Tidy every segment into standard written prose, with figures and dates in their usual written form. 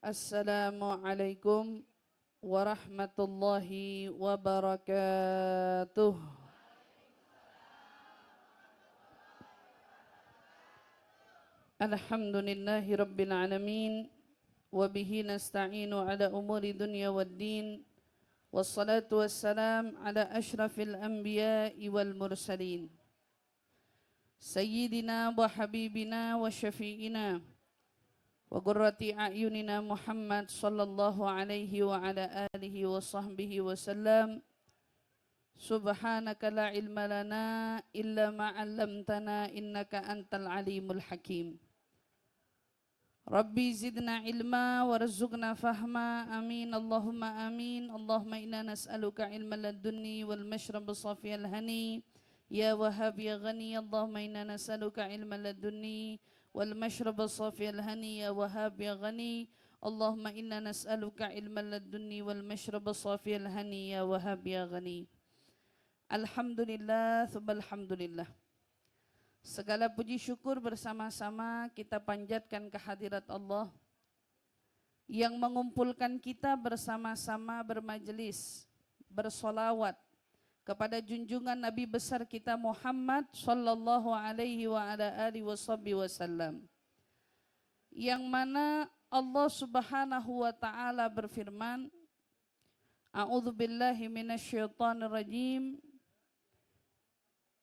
Assalamualaikum warahmatullahi wabarakatuh. Alhamdulillahi rabbil alamin. Wabihi nasta'inu ala umuri dunya waddin. Wassalatu wassalam ala ashrafil anbiya'i wal mursalin. Sayyidina wa habibina wa syafi'ina wa qurrati a'yunina Muhammad sallallahu alaihi wa ala alihi wa sahbihi wa sallam. Subhanaka la ilma lana illa ma 'allamtana innaka antal alimul hakim. Rabbi zidna ilma warzuqna fahma, amin Allahumma amin. Allahumma inna nas'aluka ilman ladunni wal mashrab safiyal hani ya wahhab ya ghani. Allahumma inna nas'aluka ilman ladunni wal mashrab safiyal hani ya wahhab ya ghani. Allahumma inna nas'aluka ilman ladunni wal mashrab safiyal hani ya wahhab ya ghani. Alhamdulillah tsumma alhamdulillah. Segala puji syukur bersama-sama kita panjatkan kehadirat Allah yang mengumpulkan kita bersama-sama bermajelis, bersolawat kepada junjungan Nabi besar kita Muhammad sallallahu alaihi wa ala alihi wasallam, yang mana Allah subhanahu wa ta'ala berfirman, A'udzubillahi minasyaitonir rajim.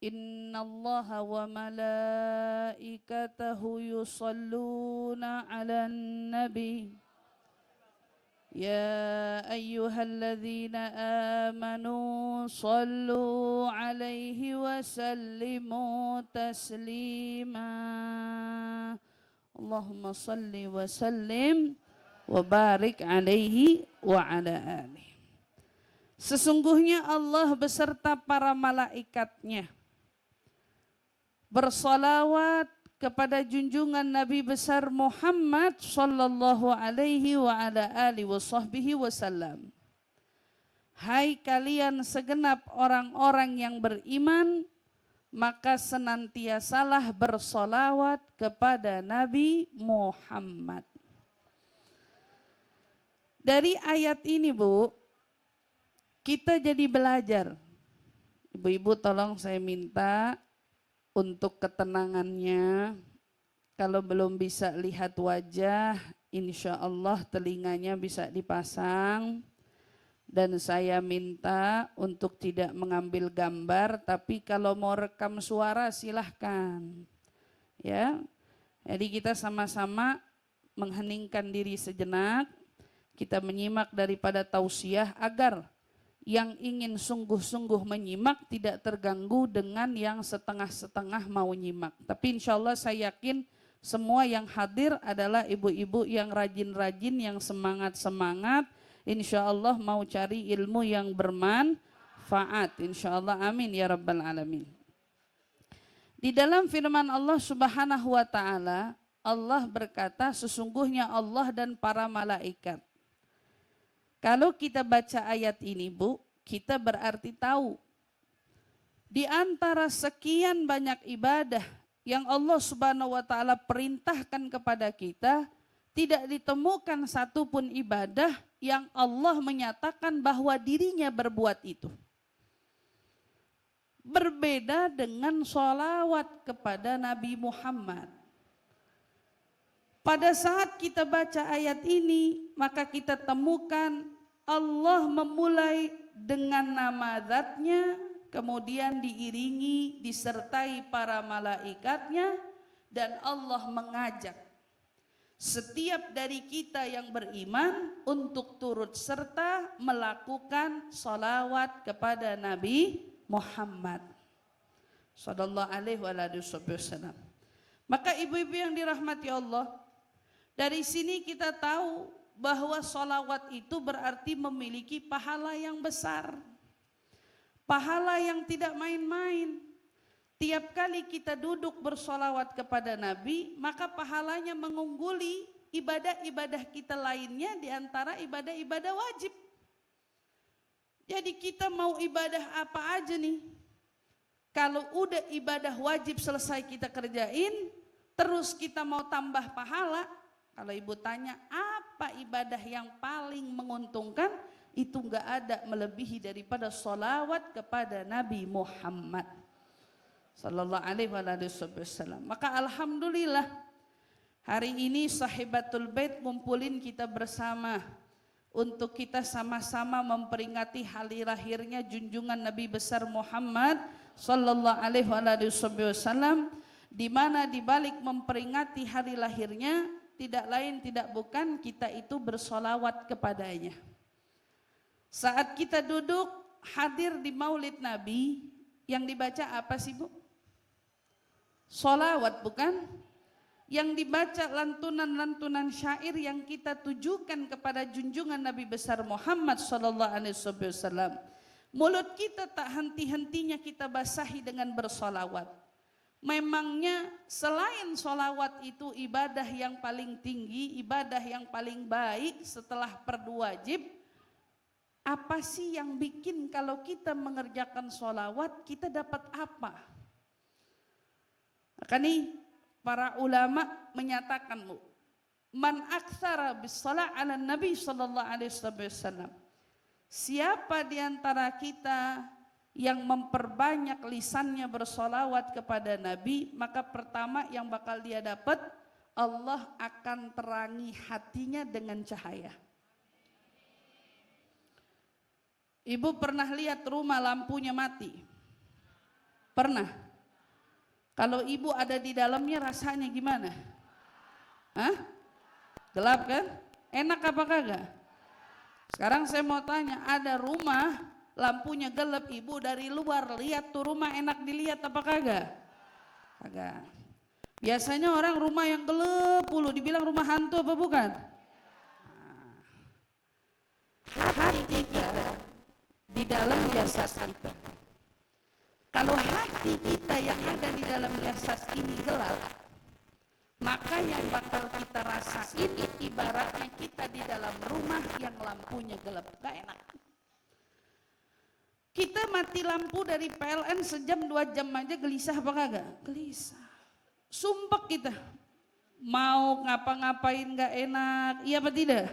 Innallaha wa malaikatahu yusalluna 'alan nabi ya ayyuhalladzina amanu sallu 'alaihi wa sallimu taslima. Allahumma salli wa sallim wa barik 'alaihi wa 'ala alihi. Sesungguhnya Allah beserta para malaikatnya bersolawat kepada junjungan Nabi besar Muhammad sallallahu alaihi wa ala alihi wasallam. Hai kalian segenap orang-orang yang beriman, maka senantiasalah bersolawat kepada Nabi Muhammad. Dari ayat ini, Bu, kita jadi belajar. Ibu-ibu tolong saya minta untuk ketenangannya. Kalau belum bisa lihat wajah, insya Allah telinganya bisa dipasang. Dan saya minta untuk tidak mengambil gambar, tapi kalau mau rekam suara silahkan. Ya, jadi kita sama-sama mengheningkan diri sejenak. Kita menyimak daripada tausiah agar yang ingin sungguh-sungguh menyimak tidak terganggu dengan yang setengah-setengah mau nyimak. Tapi insya Allah saya yakin semua yang hadir adalah ibu-ibu yang rajin-rajin, yang semangat-semangat. Insya Allah mau cari ilmu yang bermanfaat. Insya Allah, amin ya rabbal alamin. Di dalam firman Allah subhanahu wa ta'ala, Allah berkata sesungguhnya Allah dan para malaikat. Kalau kita baca ayat ini, Bu, kita berarti tahu di antara sekian banyak ibadah yang Allah Subhanahu wa taala perintahkan kepada kita, tidak ditemukan satupun ibadah yang Allah menyatakan bahwa dirinya berbuat itu. Berbeda dengan sholawat kepada Nabi Muhammad. Pada saat kita baca ayat ini, maka kita temukan Allah memulai dengan nama zatnya, kemudian diiringi, disertai para malaikatnya, dan Allah mengajak setiap dari kita yang beriman untuk turut serta melakukan salawat kepada Nabi Muhammad sallallahu alaihi wasallam. Maka ibu-ibu yang dirahmati Allah, dari sini kita tahu bahwa sholawat itu berarti memiliki pahala yang besar. Pahala yang tidak main-main. Tiap kali kita duduk bersholawat kepada Nabi, maka pahalanya mengungguli ibadah-ibadah kita lainnya di antara ibadah-ibadah wajib. Jadi kita mau ibadah apa aja nih. Kalau udah ibadah wajib selesai kita kerjain, terus kita mau tambah pahala. Kalau ibu tanya, apa apa ibadah yang paling menguntungkan? Itu enggak ada melebihi daripada sholawat kepada Nabi Muhammad sallallahu alaihi wasallam. Maka alhamdulillah hari ini Sahibatul Bait ngumpulin kita bersama untuk kita sama-sama memperingati hari lahirnya junjungan Nabi besar Muhammad sallallahu alaihi wasallam, di mana di balik memperingati hari lahirnya tidak lain tidak bukan kita itu bersolawat kepadanya. Saat kita duduk hadir di Maulid Nabi, yang dibaca apa sih Bu? Solawat bukan? Yang dibaca lantunan-lantunan syair yang kita tujukan kepada junjungan Nabi besar Muhammad sallallahu alaihi wasallam. Mulut kita tak henti-hentinya kita basahi dengan bersolawat. Memangnya selain solawat itu ibadah yang paling tinggi, ibadah yang paling baik setelah fardu wajib, apa sih yang bikin kalau kita mengerjakan solawat kita dapat apa? Maka nih para ulama menyatakan, man aktsara bis-shalah 'ala Nabi sallallahu alaihi wasallam. Siapa di antara kita yang memperbanyak lisannya bersolawat kepada Nabi, maka pertama yang bakal dia dapat, Allah akan terangi hatinya dengan cahaya. Ibu pernah lihat rumah lampunya mati? Pernah? Kalau ibu ada di dalamnya rasanya gimana? Hah? Gelap kan? Enak apa kagak? Sekarang saya mau tanya, ada rumah lampunya gelap, ibu dari luar lihat tuh rumah enak dilihat apa kagak? Kagak. Biasanya orang rumah yang gelap puluh dibilang rumah hantu apa bukan? Hati kita di dalam jasad kita. Kalau hati kita yang ada di dalam jasad ini gelap, maka yang bakal kita rasain ibaratnya kita di dalam rumah yang lampunya gelap, gak enak. Kita mati lampu dari PLN sejam 2 jam aja gelisah apa kagak? Gelisah. Sumpek kita. Mau ngapa-ngapain gak enak, iya apa tidak?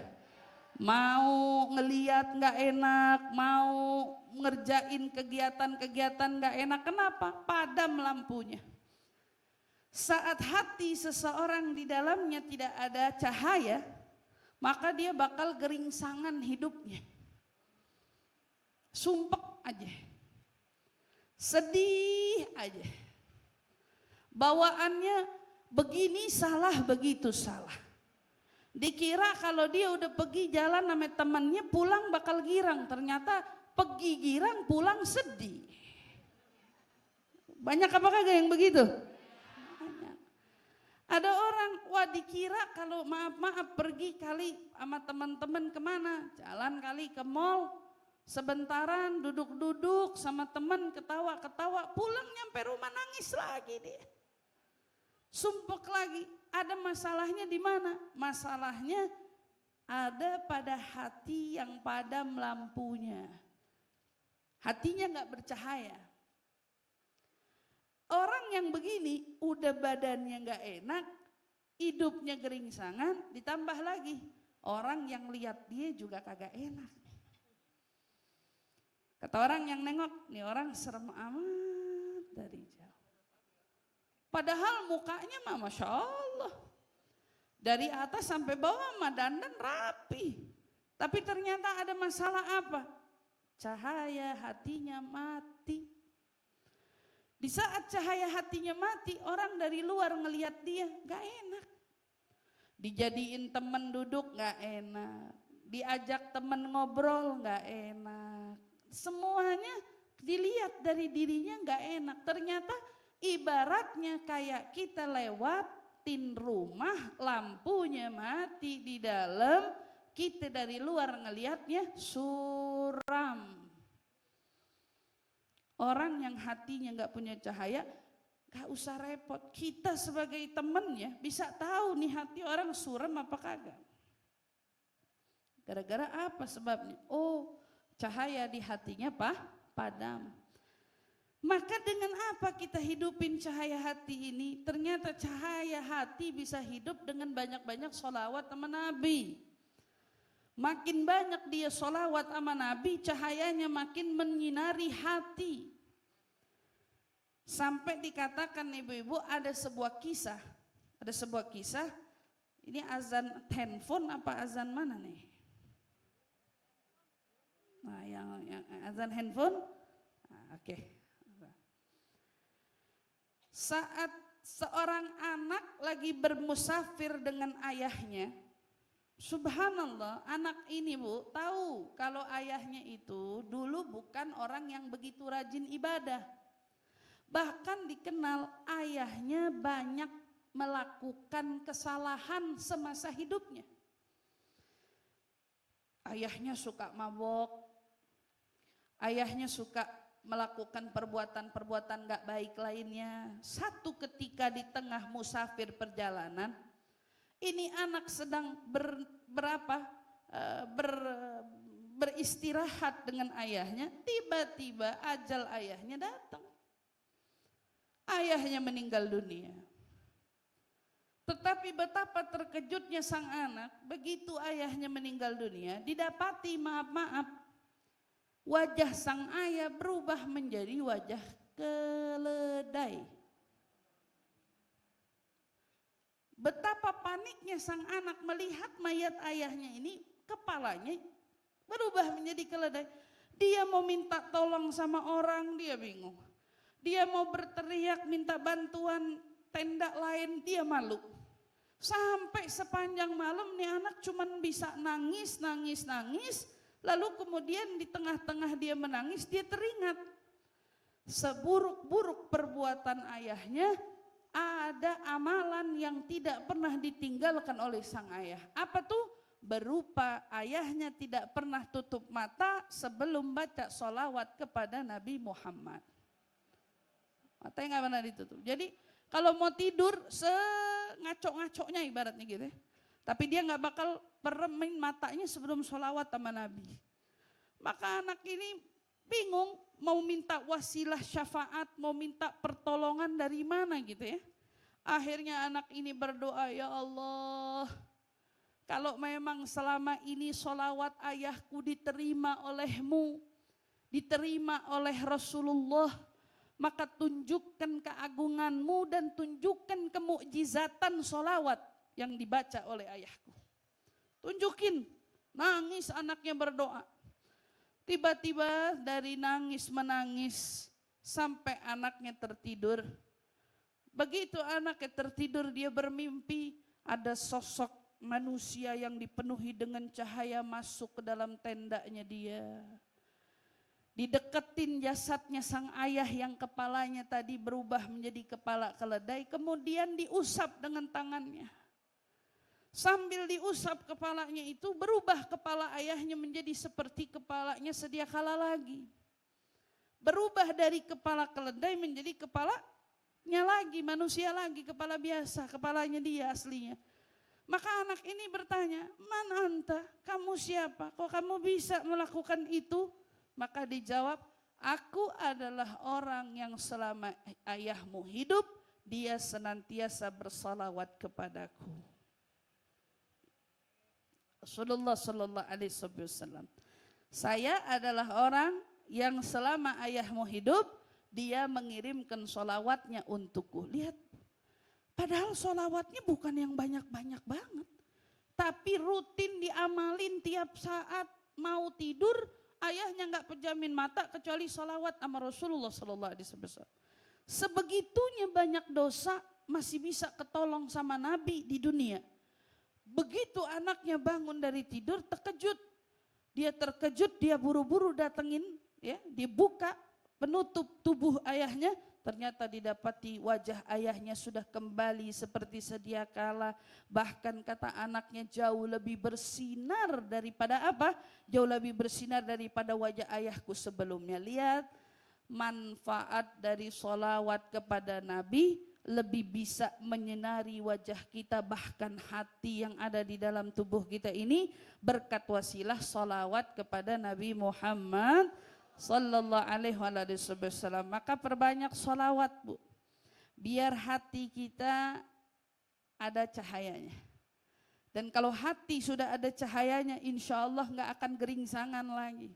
Mau ngeliat gak enak, mau ngerjain kegiatan-kegiatan gak enak. Kenapa? Padam lampunya. Saat hati seseorang di dalamnya tidak ada cahaya, maka dia bakal geringsangan hidupnya. Sumpek aja. Sedih aja. Bawaannya begini salah, begitu salah. Dikira kalau dia udah pergi jalan sama temannya pulang bakal girang, ternyata pergi girang pulang sedih. Banyak apa kagak yang begitu? Banyak. Ada orang, wah dikira kalau maaf pergi kali sama teman-teman kemana? Jalan kali ke mall, sebentaran duduk-duduk sama teman ketawa-ketawa, pulang nyampe rumah nangis lagi dia. Sumpek lagi, ada masalahnya di mana? Masalahnya ada pada hati yang padam lampunya. Hatinya nggak bercahaya. Orang yang begini udah badannya nggak enak, hidupnya geringsangan, ditambah lagi orang yang lihat dia juga kagak enak. Kata orang yang nengok, nih orang serem amat dari jauh. Padahal mukanya mah Masya Allah. Dari atas sampai bawah mah dandan rapi. Tapi ternyata ada masalah apa? Cahaya hatinya mati. Di saat cahaya hatinya mati, orang dari luar ngelihat dia gak enak. Dijadiin temen duduk gak enak. Diajak temen ngobrol gak enak. Semuanya dilihat dari dirinya gak enak. Ternyata ibaratnya kayak kita lewatin rumah, lampunya mati di dalam, kita dari luar ngelihatnya suram. Orang yang hatinya gak punya cahaya, gak usah repot. Kita sebagai temennya bisa tahu nih hati orang suram apa kagak. Gara-gara apa sebabnya? Oh, cahaya di hatinya padam. Maka dengan apa kita hidupin cahaya hati ini? Ternyata cahaya hati bisa hidup dengan banyak-banyak sholawat sama Nabi. Makin banyak dia sholawat sama Nabi, cahayanya makin menyinari hati. Sampai dikatakan ibu-ibu ada sebuah kisah. Ini azan handphone apa azan mana nih? Nah, yang azan handphone. Nah, oke. Saat seorang anak lagi bermusafir dengan ayahnya, subhanallah, anak ini Bu tahu kalau ayahnya itu dulu bukan orang yang begitu rajin ibadah. Bahkan dikenal ayahnya banyak melakukan kesalahan semasa hidupnya. Ayahnya suka mabok, ayahnya suka melakukan perbuatan-perbuatan gak baik lainnya. Satu ketika di tengah musafir perjalanan, ini anak sedang beristirahat dengan ayahnya, tiba-tiba ajal ayahnya datang. Ayahnya meninggal dunia. Tetapi betapa terkejutnya sang anak begitu ayahnya meninggal dunia, didapati maaf-maaf wajah sang ayah berubah menjadi wajah keledai. Betapa paniknya sang anak melihat mayat ayahnya ini, kepalanya berubah menjadi keledai. Dia mau minta tolong sama orang, dia bingung. Dia mau berteriak minta bantuan tenda lain, dia malu. Sampai sepanjang malam nih anak cuman bisa nangis. Lalu kemudian di tengah-tengah dia menangis, dia teringat seburuk-buruk perbuatan ayahnya, ada amalan yang tidak pernah ditinggalkan oleh sang ayah. Apa tuh? Berupa ayahnya tidak pernah tutup mata sebelum baca sholawat kepada Nabi Muhammad. Matanya nggak pernah ditutup. Jadi kalau mau tidur ngaco-ngacoknya ibaratnya gitu ya. Tapi dia nggak bakal peremin matanya sebelum sholawat sama Nabi. Maka anak ini bingung mau minta wasilah syafaat, mau minta pertolongan dari mana gitu ya. Akhirnya anak ini berdoa, ya Allah, kalau memang selama ini sholawat ayahku diterima olehmu, diterima oleh Rasulullah, maka tunjukkan keagunganmu dan tunjukkan kemukjizatan sholawat yang dibaca oleh ayahku. Tunjukin. Nangis anaknya berdoa. Tiba-tiba dari nangis menangis sampai anaknya tertidur. Begitu anaknya tertidur, dia bermimpi ada sosok manusia yang dipenuhi dengan cahaya masuk ke dalam tendanya dia. Dideketin jasadnya sang ayah yang kepalanya tadi berubah menjadi kepala keledai, kemudian diusap dengan tangannya. Sambil diusap kepalanya itu, berubah kepala ayahnya menjadi seperti kepalanya sedia kala lagi. Berubah dari kepala keledai menjadi kepalanya lagi, manusia lagi, kepala biasa, kepalanya dia aslinya. Maka anak ini bertanya, "Man anta? Kamu siapa? Kok kamu bisa melakukan itu?" Maka dijawab, "Aku adalah orang yang selama ayahmu hidup, dia senantiasa bersalawat kepadaku." Rasulullah sallallahu alaihi wasallam, "Saya adalah orang yang selama ayahmu hidup, dia mengirimkan sholawatnya untukku." Lihat, padahal sholawatnya bukan yang banyak-banyak banget, tapi rutin diamalin tiap saat. Mau tidur, ayahnya nggak pejamin mata kecuali sholawat sama Rasulullah sallallahu alaihi wasallam. Sebegitunya banyak dosa masih bisa ketolong sama Nabi di dunia. Begitu anaknya bangun dari tidur, terkejut. Dia terkejut, dia buru-buru datengin, ya, dibuka penutup tubuh ayahnya. Ternyata didapati wajah ayahnya sudah kembali seperti sedia kala. Bahkan kata anaknya jauh lebih bersinar daripada apa? Jauh lebih bersinar daripada wajah ayahku sebelumnya. Lihat manfaat dari sholawat kepada Nabi lebih bisa menyinari wajah kita, bahkan hati yang ada di dalam tubuh kita ini berkat wasilah sholawat kepada Nabi Muhammad sallallahu alaihi wasallam. Maka perbanyak sholawat, Bu, biar hati kita ada cahayanya. Dan kalau hati sudah ada cahayanya, insya Allah nggak akan geringsangan lagi.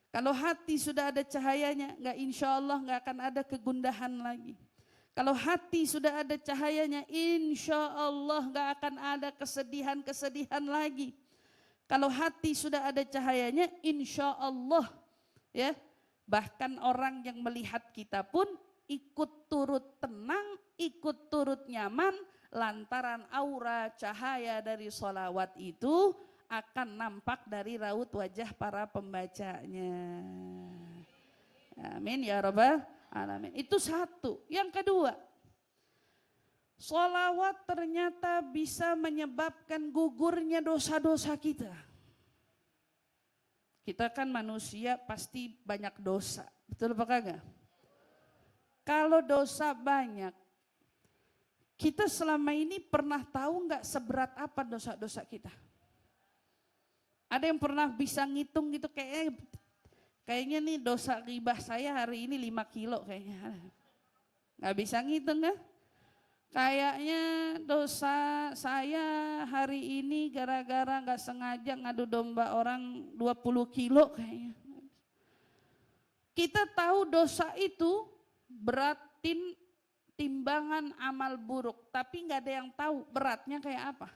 Kalau hati sudah ada cahayanya, nggak insya Allah nggak akan ada kegundahan lagi. Kalau hati sudah ada cahayanya, insya Allah nggak akan ada kesedihan-kesedihan lagi. Kalau hati sudah ada cahayanya, insya Allah ya, bahkan orang yang melihat kita pun ikut turut tenang, ikut turut nyaman, lantaran aura cahaya dari sholawat itu akan nampak dari raut wajah para pembacanya. Amin ya rabbal alamin. Itu satu. Yang kedua, sholawat ternyata bisa menyebabkan gugurnya dosa-dosa kita. Kita kan manusia pasti banyak dosa, betul apa kagak? Kalau dosa banyak, kita selama ini pernah tahu nggak seberat apa dosa-dosa kita? Ada yang pernah bisa ngitung gitu, kayaknya nih dosa ghibah saya hari ini 5 kilo kayaknya. Nggak bisa ngitung kan? Kayaknya dosa saya hari ini gara-gara nggak sengaja ngadu domba orang 20 kilo kayaknya. Kita tahu dosa itu beratin timbangan amal buruk, tapi nggak ada yang tahu beratnya kayak apa.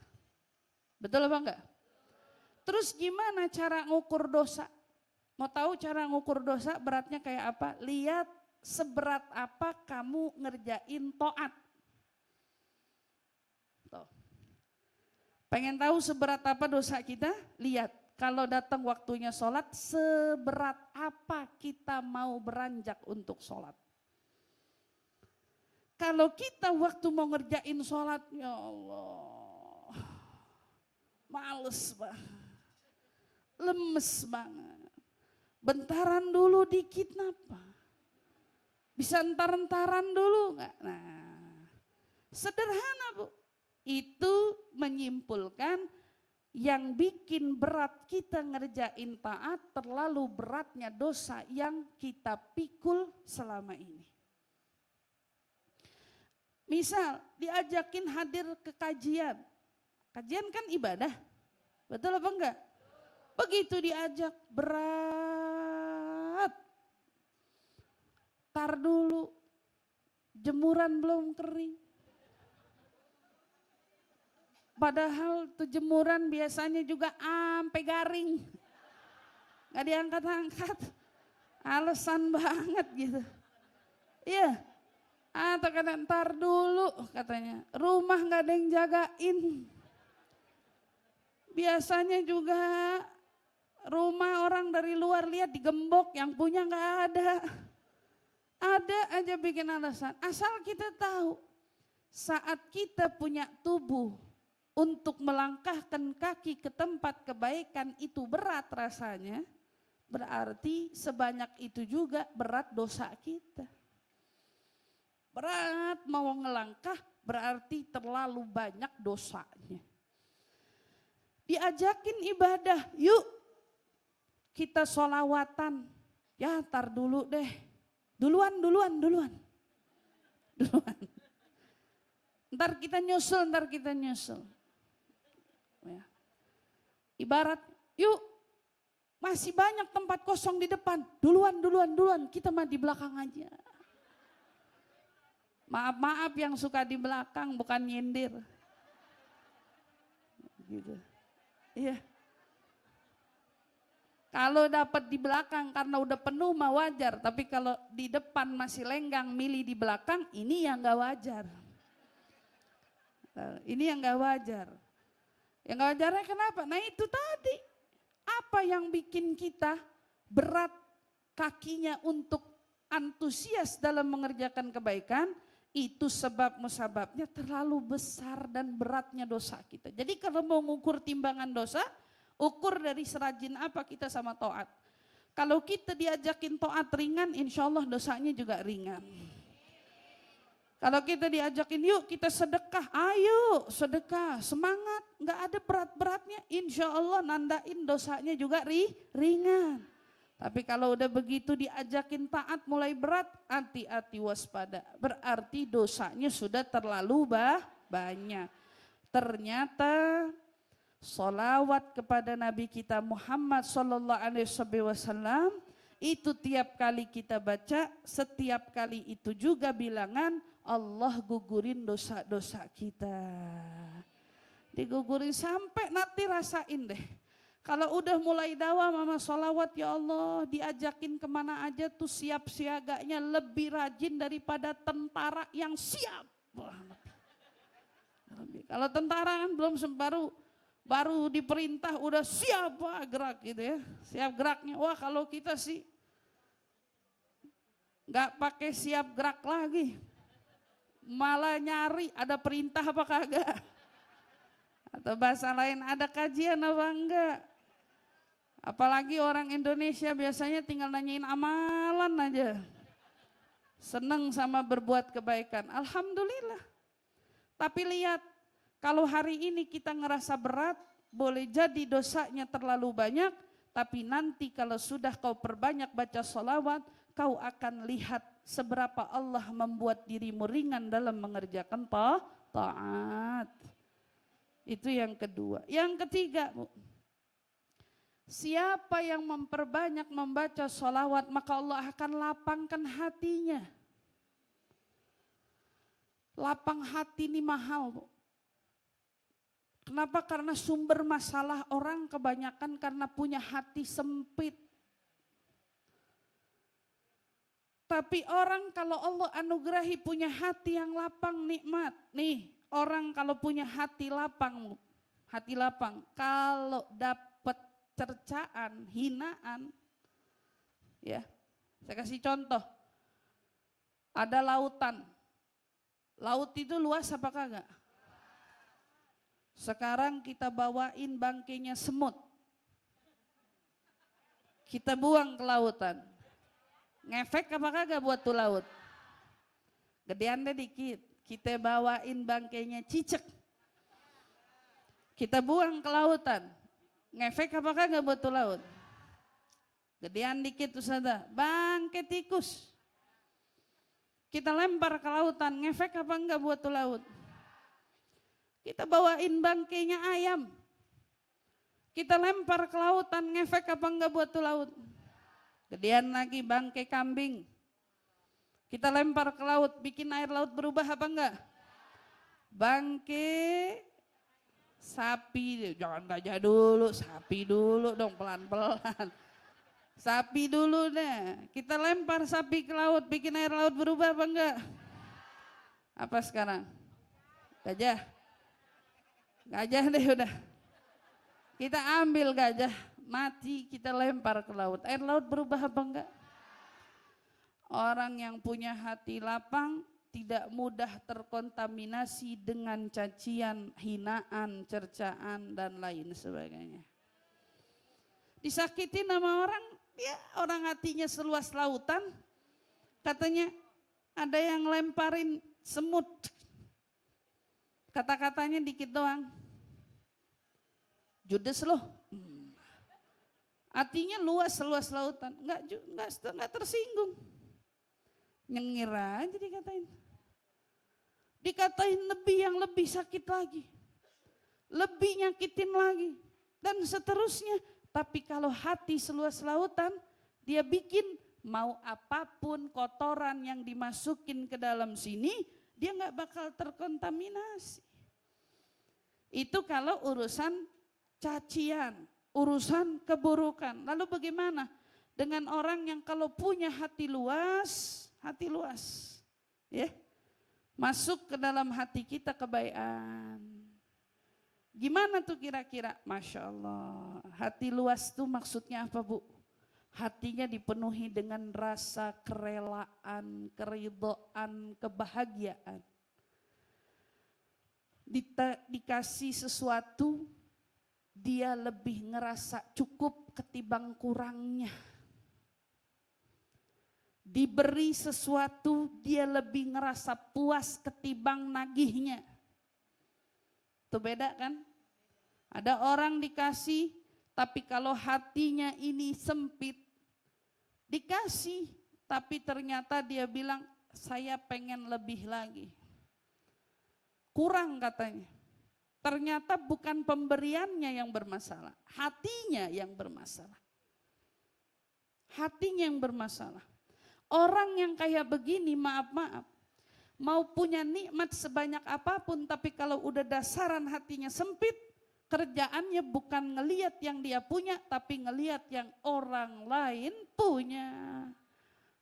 Betul apa enggak? Terus gimana cara ngukur dosa? Mau tahu cara ngukur dosa beratnya kayak apa? Lihat seberat apa kamu ngerjain taat. Tuh. Pengen tahu seberat apa dosa kita? Lihat, kalau datang waktunya sholat, seberat apa kita mau beranjak untuk sholat. Kalau kita waktu mau ngerjain sholat, ya Allah, males banget, lemes banget. Bentaran dulu dikit napa? Bisa entar-entaran dulu enggak? Nah, sederhana Bu. Itu menyimpulkan yang bikin berat kita ngerjain taat terlalu beratnya dosa yang kita pikul selama ini. Misal diajakin hadir ke kajian. Kajian kan ibadah. Betul apa enggak? Begitu diajak berat. Tar dulu. Jemuran belum kering. Padahal tuh jemuran biasanya juga ampe garing. Gak diangkat-angkat. Alasan banget gitu. Iya. Atau kata ntar dulu katanya. Rumah gak ada yang jagain. Biasanya juga rumah orang dari luar lihat digembok. Yang punya gak ada. Ada aja bikin alasan. Asal kita tahu. Saat kita punya tubuh. Untuk melangkahkan kaki ke tempat kebaikan itu berat rasanya, berarti sebanyak itu juga berat dosa kita. Berat mau ngelangkah berarti terlalu banyak dosanya. Diajakin ibadah, yuk kita sholawatan. Ya tar dulu deh, duluan. Ntar kita nyusul. Ya. Ibarat, yuk masih banyak tempat kosong di depan, duluan, kita mah di belakang aja. Maaf yang suka di belakang, bukan nyindir. Gitu. Iya. Kalau dapat di belakang karena udah penuh mah wajar, tapi kalau di depan masih lenggang milih di belakang, ini yang gak wajar. Ini yang gak wajar. Yang gak wajarnya kenapa? Nah itu tadi, apa yang bikin kita berat kakinya untuk antusias dalam mengerjakan kebaikan, itu sebab musababnya terlalu besar dan beratnya dosa kita. Jadi kalau mau ngukur timbangan dosa, ukur dari serajin apa kita sama taat. Kalau kita diajakin taat ringan, insya Allah dosanya juga ringan. Kalau kita diajakin yuk kita sedekah, ayo sedekah, semangat, nggak ada berat-beratnya, insya Allah nandain dosanya juga ringan. Tapi kalau udah begitu diajakin taat mulai berat, hati-hati waspada, berarti dosanya sudah terlalu banyak. Ternyata Sholawat kepada Nabi kita Muhammad sallallahu alaihi wasallam itu tiap kali kita baca, setiap kali itu juga bilangan Allah gugurin dosa-dosa kita. Digugurin sampai nanti rasain deh. Kalau udah mulai dawa mama sholawat, ya Allah diajakin kemana aja tuh siap siaganya lebih rajin daripada tentara yang siap. Kalau tentara kan belum baru diperintah udah siap gerak gitu ya. Siap geraknya. Wah kalau kita sih nggak pakai siap gerak lagi. Malah nyari ada perintah apa kagak. Atau bahasa lain ada kajian apa enggak. Apalagi orang Indonesia biasanya tinggal nanyain amalan aja. Seneng sama berbuat kebaikan. Alhamdulillah. Tapi lihat, kalau hari ini kita ngerasa berat, boleh jadi dosanya terlalu banyak, tapi nanti kalau sudah kau perbanyak baca sholawat, kau akan lihat seberapa Allah membuat dirimu ringan dalam mengerjakan taat. Itu yang kedua. Yang ketiga, Bu, siapa yang memperbanyak membaca sholawat, maka Allah akan lapangkan hatinya. Lapang hati ini mahal, Bu. Kenapa? Karena sumber masalah orang kebanyakan karena punya hati sempit. Tapi orang kalau Allah anugerahi punya hati yang lapang nikmat. Nih, orang kalau punya hati lapang, kalau dapat cercaan, hinaan, ya, saya kasih contoh. Ada lautan. Laut itu luas apa kagak? Sekarang kita bawain bangkainya semut. Kita buang ke lautan. Ngefek apa kagak buat tuh laut? Gedean deh dikit. Kita bawain bangkainya cicak. Kita buang ke lautan. Ngefek apa kagak buat tuh laut? Gedean dikit tuh sada. Bangkai tikus. Kita lempar ke lautan. Ngefek apa enggak buat tuh laut? Kita bawain bangkainya ayam. Kita lempar ke lautan, ngefek apa enggak buat tuh laut? Gedean lagi bangkai kambing. Kita lempar ke laut, bikin air laut berubah apa enggak? Bangkai sapi, jangan gajah dulu, sapi dulu dong pelan-pelan. Sapi dulu deh. Kita lempar sapi ke laut, bikin air laut berubah apa enggak? Apa sekarang? Gajah. Gajah deh udah. Kita ambil gajah, mati kita lempar ke laut. Air laut berubah apa enggak? Orang yang punya hati lapang tidak mudah terkontaminasi dengan cacian, hinaan, cercaan dan lain sebagainya. Disakitin sama orang, ya orang hatinya seluas lautan. Katanya ada yang lemparin semut. Kata-katanya dikit doang. Judes loh. Artinya luas lautan. Enggak tersinggung. Nyengir aja dikatain. Dikatain yang lebih sakit lagi. Lebih nyakitin lagi. Dan seterusnya. Tapi kalau hati seluas lautan, dia bikin mau apapun kotoran yang dimasukin ke dalam sini, dia nggak bakal terkontaminasi. Itu kalau urusan cacian, urusan keburukan. Lalu bagaimana dengan orang yang kalau punya hati luas, ya, masuk ke dalam hati kita kebaikan. Gimana tuh kira-kira? Masya Allah, hati luas tuh maksudnya apa, Bu? Hatinya dipenuhi dengan rasa kerelaan, keridhaan, kebahagiaan. Dikasih sesuatu, dia lebih ngerasa cukup ketimbang kurangnya. Diberi sesuatu, dia lebih ngerasa puas ketimbang nagihnya. Itu beda kan? Ada orang dikasih, tapi kalau hatinya ini sempit, dikasih, tapi ternyata dia bilang, saya pengen lebih lagi. Kurang katanya. Ternyata bukan pemberiannya yang bermasalah, hatinya yang bermasalah. Hatinya yang bermasalah. Orang yang kayak begini, maaf-maaf, mau punya nikmat sebanyak apapun, tapi kalau udah dasaran hatinya sempit, kerjaannya bukan ngeliat yang dia punya, tapi ngeliat yang orang lain punya.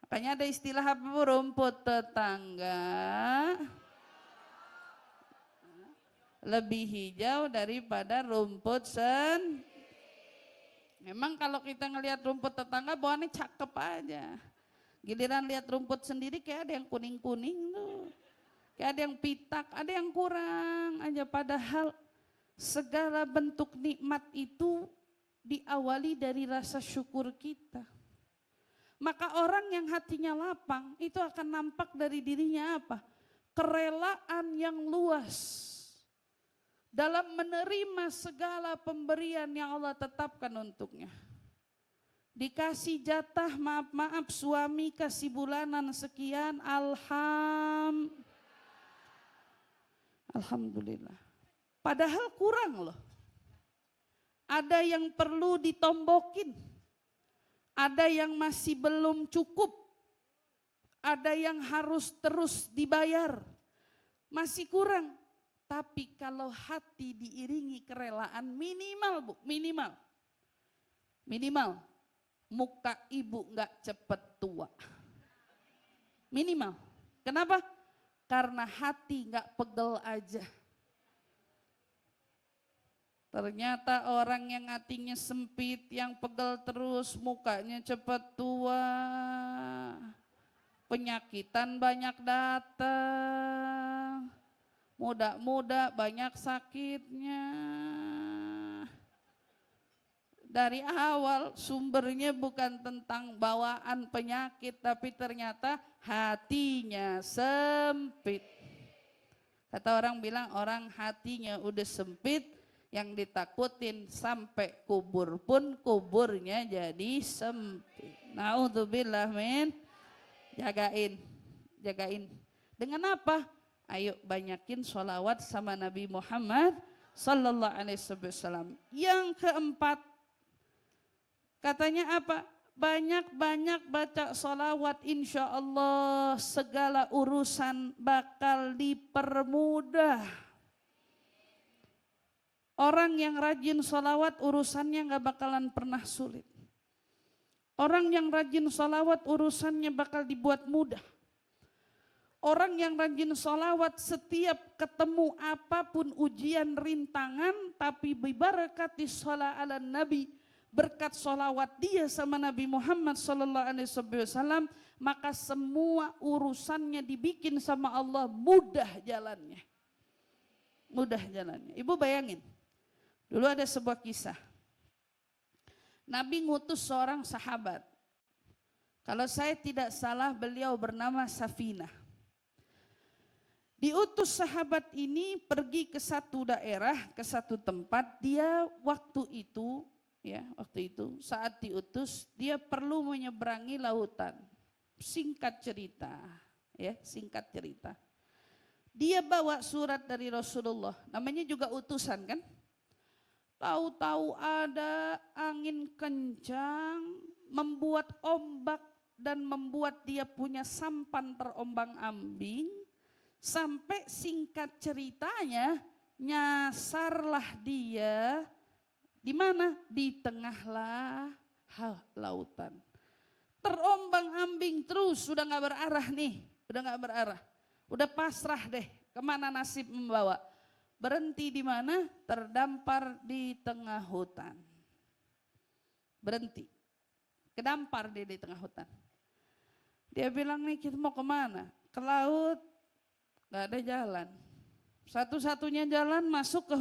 Makanya ada istilah apa? Rumput tetangga lebih hijau daripada rumput Memang kalau kita ngelihat rumput tetangga bawaannya cakep aja. Giliran lihat rumput sendiri kayak ada yang kuning-kuning tuh. Kayak ada yang pitak, ada yang kurang aja. Padahal segala bentuk nikmat itu diawali dari rasa syukur kita. Maka orang yang hatinya lapang itu akan nampak dari dirinya apa? Kerelaan yang luas dalam menerima segala pemberian yang Allah tetapkan untuknya. Dikasih jatah, maaf-maaf, suami kasih bulanan sekian, alhamdulillah. Padahal kurang loh. Ada yang perlu ditombokin. Ada yang masih belum cukup. Ada yang harus terus dibayar. Masih kurang. Tapi kalau hati diiringi kerelaan minimal Bu, minimal muka ibu nggak cepet tua. Minimal. Kenapa? Karena hati nggak pegel aja. Ternyata orang yang hatinya sempit, yang pegel terus, mukanya cepet tua. Penyakitan banyak datang. Muda-muda banyak sakitnya. Dari awal sumbernya bukan tentang bawaan penyakit, tapi ternyata hatinya sempit. Kata orang bilang orang hatinya udah sempit, yang ditakutin sampai kubur pun kuburnya jadi sempit. Naudzubillah min. Jagain. Dengan apa? Ayo banyakin sholawat sama Nabi Muhammad sallallahu alaihi wasallam. Yang keempat, katanya apa? Banyak-banyak baca sholawat, insya Allah segala urusan bakal dipermudah. Orang yang rajin sholawat urusannya gak bakalan pernah sulit. Orang yang rajin sholawat urusannya bakal dibuat mudah. Orang yang rajin sholawat setiap ketemu apapun ujian rintangan, tapi bibarakati sholat ala Nabi, berkat sholawat dia sama Nabi Muhammad sallallahu alaihi wasallam, maka semua urusannya dibikin sama Allah mudah jalannya. Mudah jalannya. Ibu bayangin, dulu ada sebuah kisah. Nabi ngutus seorang sahabat. Kalau saya tidak salah beliau bernama Safinah. Diutus sahabat ini pergi ke satu daerah, ke satu tempat. Dia waktu itu saat diutus dia perlu menyeberangi lautan. Singkat cerita. Dia bawa surat dari Rasulullah. Namanya juga utusan kan? Tahu-tahu ada angin kencang membuat ombak dan membuat dia punya sampan terombang-ambing. Sampai singkat ceritanya nyasarlah dia di mana? Di tengah lautan. Terombang-ambing terus, sudah nggak berarah nih, udah pasrah deh, kemana nasib membawa. Berhenti di mana? Terdampar di tengah hutan. Berhenti, kedampar dia di tengah hutan. Dia bilang nih kita mau kemana? Ke laut. Gak ada jalan. Satu-satunya jalan masuk ke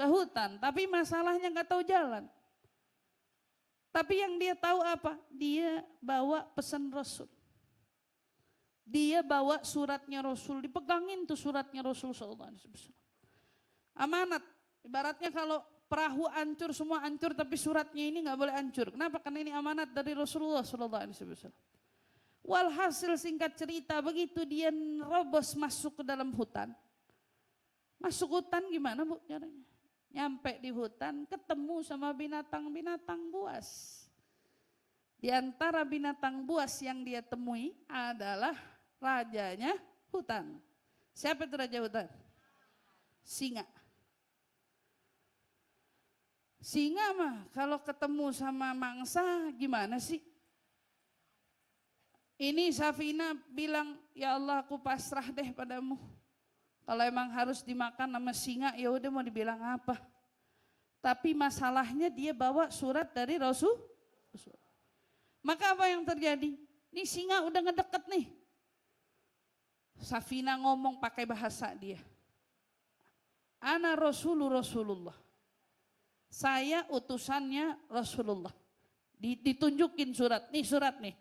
hutan. Tapi masalahnya gak tahu jalan. Tapi yang dia tahu apa? Dia bawa pesan Rasul. Dia bawa suratnya Rasul. Dipegangin tuh suratnya Rasul SAW. Amanat. Ibaratnya kalau perahu hancur, semua hancur, tapi suratnya ini gak boleh hancur. Kenapa? Karena ini amanat dari Rasulullah SAW. Walhasil singkat cerita, begitu dia nerobos masuk ke dalam hutan, Masuk hutan gimana Bu caranya? Nyampe di hutan ketemu sama binatang-binatang buas. Di antara binatang buas yang dia temui adalah rajanya hutan. Siapa itu raja hutan? Singa. Singa mah kalau ketemu sama mangsa gimana sih? Ini Safina bilang, ya Allah aku pasrah deh padamu. Kalau emang harus dimakan sama singa ya udah mau dibilang apa. Tapi masalahnya dia bawa surat dari Rasul. Maka apa yang terjadi? Nih singa udah ngedeket nih. Safina ngomong pakai bahasa dia. Ana Rasulullah. Saya utusannya Rasulullah. Ditunjukin surat. Nih surat nih.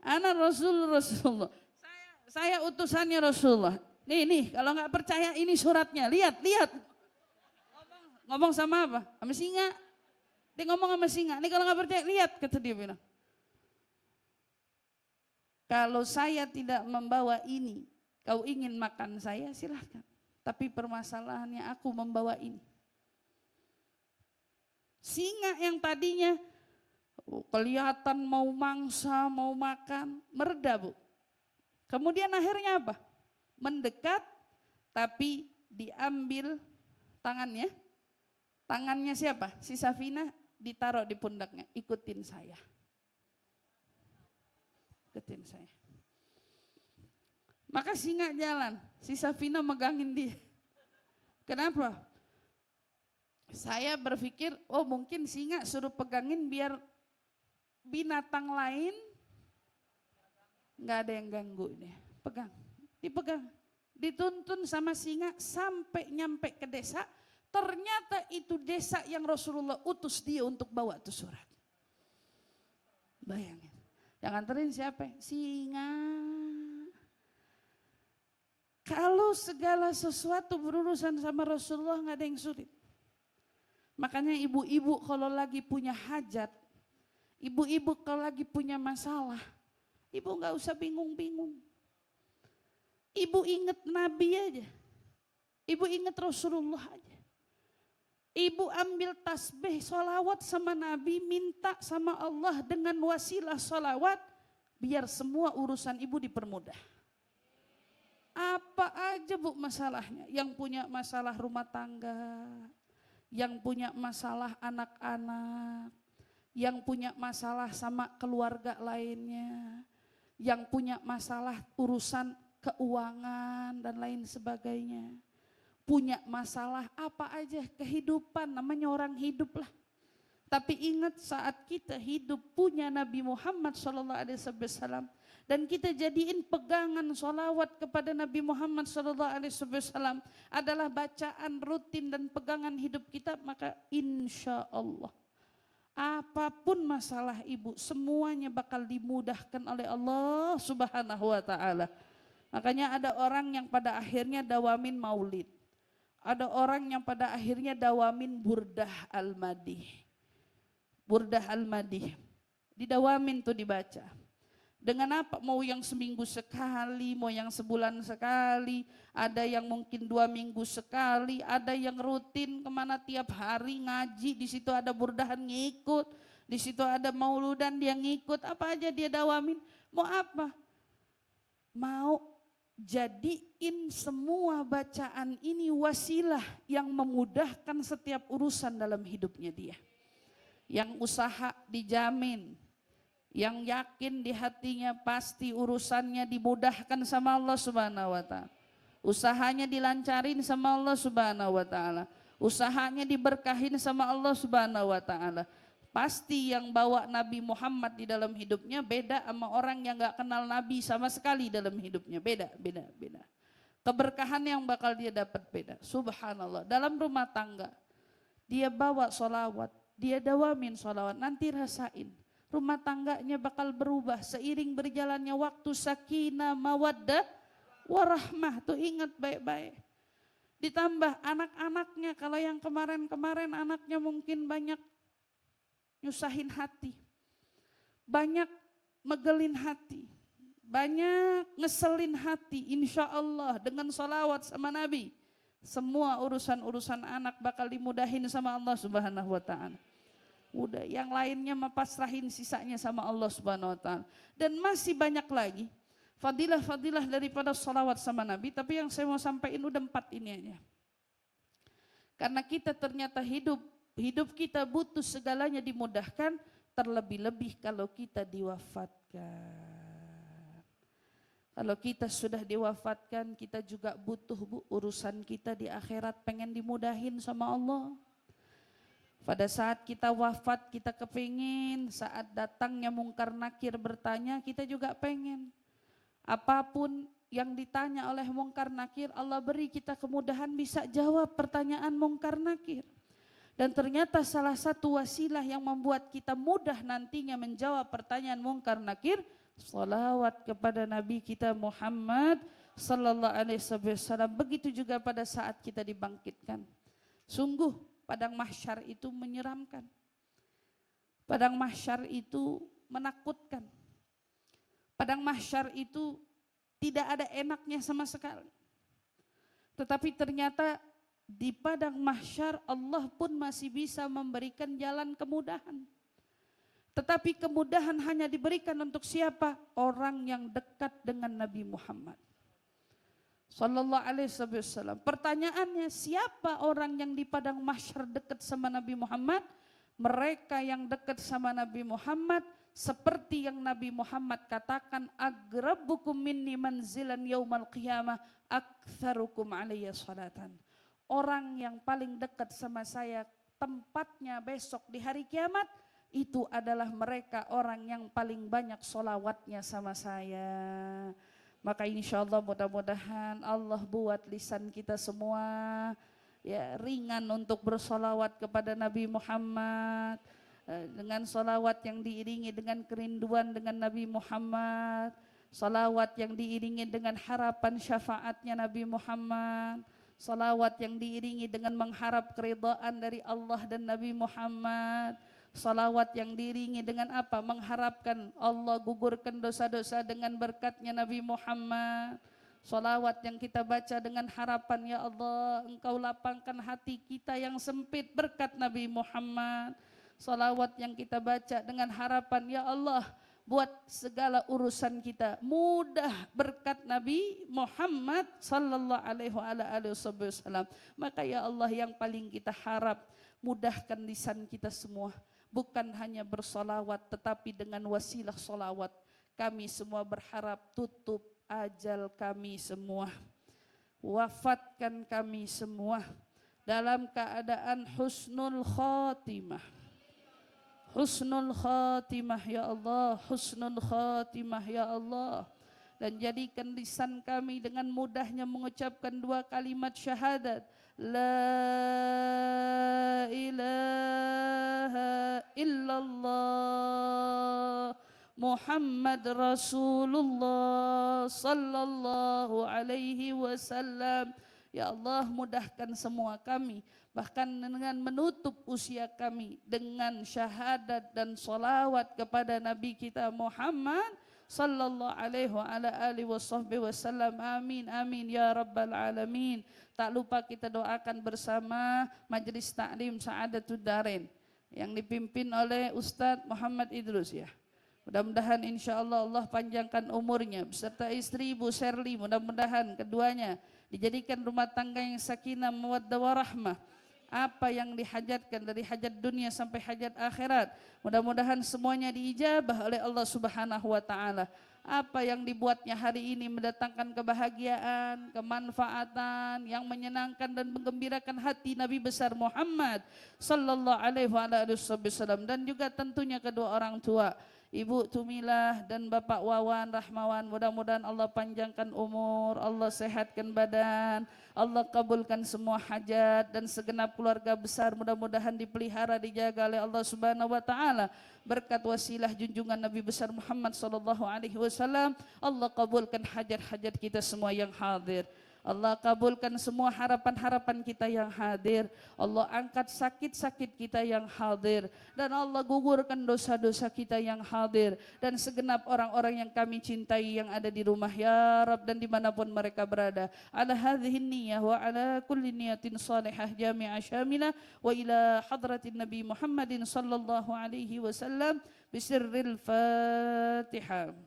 Ana Rasulullah. Saya utusannya Rasulullah. Nih, kalau nggak percaya ini suratnya. Lihat. Ngomong sama apa? Sama singa. Dia ngomong sama singa. Nih kalau nggak percaya, lihat, kata dia bilang. Kalau saya tidak membawa ini, kau ingin makan saya, silahkan. Tapi permasalahannya aku membawa ini. Singa yang tadinya kelihatan mau mangsa, mau makan, mereda Bu. Kemudian akhirnya apa? Mendekat, tapi diambil tangannya. Tangannya siapa? Si Safina ditaruh di pundaknya, ikutin saya. Ikutin saya. Maka singa jalan, si Safina megangin dia. Kenapa? Saya berpikir, oh mungkin singa suruh pegangin biar binatang lain nggak ada yang ganggu ini. Pegang, dipegang, dituntun sama singa sampai nyampe ke desa. Ternyata itu desa yang Rasulullah utus dia untuk bawa tuh surat. Bayangin, yang nganterin siapa? Singa. Kalau segala sesuatu berurusan sama Rasulullah nggak ada yang sulit. Makanya ibu-ibu kalau lagi punya hajat, ibu-ibu kalau lagi punya masalah, ibu nggak usah bingung-bingung. Ibu ingat Nabi aja, ibu ingat Rasulullah aja. Ibu ambil tasbih sholawat sama Nabi, minta sama Allah dengan wasilah sholawat, biar semua urusan ibu dipermudah. Apa aja Bu masalahnya, yang punya masalah rumah tangga, yang punya masalah anak-anak, yang punya masalah sama keluarga lainnya, yang punya masalah urusan keuangan dan lain sebagainya. Punya masalah apa aja, kehidupan, namanya orang hidup lah. Tapi ingat saat kita hidup punya Nabi Muhammad SAW dan kita jadiin pegangan sholawat kepada Nabi Muhammad SAW adalah bacaan rutin dan pegangan hidup kita, maka insya Allah apapun masalah ibu semuanya bakal dimudahkan oleh Allah Subhanahu wa Ta'ala. Makanya ada orang yang pada akhirnya dawamin maulid. Ada orang yang pada akhirnya dawamin burdah al-madih. Burdah al-madih. Didawamin tuh dibaca. Dengan apa? Mau yang seminggu sekali, mau yang sebulan sekali, ada yang mungkin 2 minggu sekali, ada yang rutin kemana tiap hari ngaji, di situ ada burdahan ngikut, di situ ada mauludan dia ngikut, apa aja dia dawamin. Mau apa? Mau jadiin semua bacaan ini wasilah yang memudahkan setiap urusan dalam hidupnya dia. Yang usaha dijamin, yang yakin di hatinya pasti urusannya dimudahkan sama Allah Subhanahu wa Ta'ala. Usahanya dilancarin sama Allah Subhanahu wa Ta'ala. Usahanya diberkahin sama Allah Subhanahu wa Ta'ala. Pasti yang bawa Nabi Muhammad di dalam hidupnya beda sama orang yang gak kenal Nabi sama sekali dalam hidupnya. Beda. Keberkahan yang bakal dia dapat beda. Subhanallah. Dalam rumah tangga, dia bawa sholawat, dia dawamin sholawat, nanti rasain. Rumah tangganya bakal berubah seiring berjalannya waktu, sakinah, mawaddah, warahmah. Tuh ingat baik-baik. Ditambah anak-anaknya, kalau yang kemarin-kemarin anaknya mungkin banyak nyusahin hati, banyak megelin hati, banyak ngeselin hati, insya Allah dengan salawat sama Nabi, semua urusan-urusan anak bakal dimudahin sama Allah Subhanahu wa Ta'ala. Udah, yang lainnya mah pasrahin sisanya sama Allah Subhanahu wa Ta'ala. Dan masih banyak lagi fadilah-fadilah daripada salawat sama Nabi, tapi yang saya mau sampaikan udah 4 ini aja. Karena kita ternyata hidup kita butuh segalanya dimudahkan, terlebih-lebih kalau kita diwafatkan. Kalau kita sudah diwafatkan, kita juga butuh urusan kita di akhirat pengen dimudahin sama Allah. Pada saat kita wafat, kita kepingin saat datangnya mungkar nakir bertanya, kita juga pengen. Apapun yang ditanya oleh mungkar nakir, Allah beri kita kemudahan bisa jawab pertanyaan mungkar nakir. Dan ternyata salah satu wasilah yang membuat kita mudah nantinya menjawab pertanyaan mungkar nakir, salawat kepada Nabi kita Muhammad sallallahu alaihi wasallam. Begitu juga pada saat kita dibangkitkan. Sungguh padang mahsyar itu menyeramkan. Padang mahsyar itu menakutkan. Padang mahsyar itu tidak ada enaknya sama sekali. Tetapi ternyata di padang mahsyar Allah pun masih bisa memberikan jalan kemudahan. Tetapi kemudahan hanya diberikan untuk siapa? Orang yang dekat dengan Nabi Muhammad sallallahu alaihi wasallam. Pertanyaannya, siapa orang yang di padang mahsyar dekat sama Nabi Muhammad? Mereka yang dekat sama Nabi Muhammad seperti yang Nabi Muhammad katakan, agrabukum minni manzilan yaumal qiyamah aktsarukum alayya salatan. Orang yang paling dekat sama saya tempatnya besok di hari kiamat, itu adalah mereka orang yang paling banyak solawatnya sama saya. Maka insya Allah mudah-mudahan Allah buat lisan kita semua ya ringan untuk bersolawat kepada Nabi Muhammad, dengan solawat yang diiringi dengan kerinduan dengan Nabi Muhammad, solawat yang diiringi dengan harapan syafaatnya Nabi Muhammad, solawat yang diiringi dengan mengharap keridhaan dari Allah dan Nabi Muhammad, salawat yang diiringi dengan apa? Mengharapkan Allah gugurkan dosa-dosa dengan berkatnya Nabi Muhammad. Salawat yang kita baca dengan harapan, ya Allah Engkau lapangkan hati kita yang sempit berkat Nabi Muhammad. Salawat yang kita baca dengan harapan, ya Allah buat segala urusan kita mudah berkat Nabi Muhammad sallallahu alaihi wasallam. Maka ya Allah yang paling kita harap, mudahkan lisan kita semua. Bukan hanya bersolawat, tetapi dengan wasilah solawat kami semua berharap tutup ajal kami semua, wafatkan kami semua dalam keadaan husnul khatimah. Husnul khatimah ya Allah, husnul khatimah ya Allah. Dan jadikan lisan kami dengan mudahnya mengucapkan 2 kalimat syahadat, la ilaha illallah Muhammad Rasulullah sallallahu alaihi wasallam. Ya Allah mudahkan semua kami, bahkan dengan menutup usia kami dengan syahadat dan salawat kepada Nabi kita Muhammad sallallahu alaihi wasallam. Amin amin ya rabbal alamin. Tak lupa kita doakan bersama Majelis Ta'lim Sa'adatud Darain yang dipimpin oleh Ustadz Muhammad Idrus ya. Mudah-mudahan insya Allah Allah panjangkan umurnya beserta istri Ibu Sherly, mudah-mudahan keduanya dijadikan rumah tangga yang sakinah mawaddah warahmah. Apa yang dihajatkan dari hajat dunia sampai hajat akhirat, mudah-mudahan semuanya diijabah oleh Allah Subhanahu wa Ta'ala. Apa yang dibuatnya hari ini mendatangkan kebahagiaan, kemanfaatan yang menyenangkan dan menggembirakan hati Nabi besar Muhammad sallallahu alaihi wasallam, dan juga tentunya kedua orang tua Ibu Tumilah dan Bapak Wawan Rahmawan. Mudah-mudahan Allah panjangkan umur, Allah sehatkan badan, Allah kabulkan semua hajat, dan segenap keluarga besar mudah-mudahan dipelihara, dijaga oleh Allah Subhanahu wa Ta'ala. Berkat wasilah junjungan Nabi besar Muhammad sallallahu alaihi wasallam, Allah kabulkan hajat-hajat kita semua yang hadir. Allah kabulkan semua harapan-harapan kita yang hadir. Allah angkat sakit-sakit kita yang hadir. Dan Allah gugurkan dosa-dosa kita yang hadir. Dan segenap orang-orang yang kami cintai yang ada di rumah ya Rab dan dimanapun mereka berada. Ala hadhihi niyah wa ala kulli niyatin salihah jami'ah syamilah wa ila hadratin Nabi Muhammadin sallallahu alaihi wasallam bisirril Fatihah.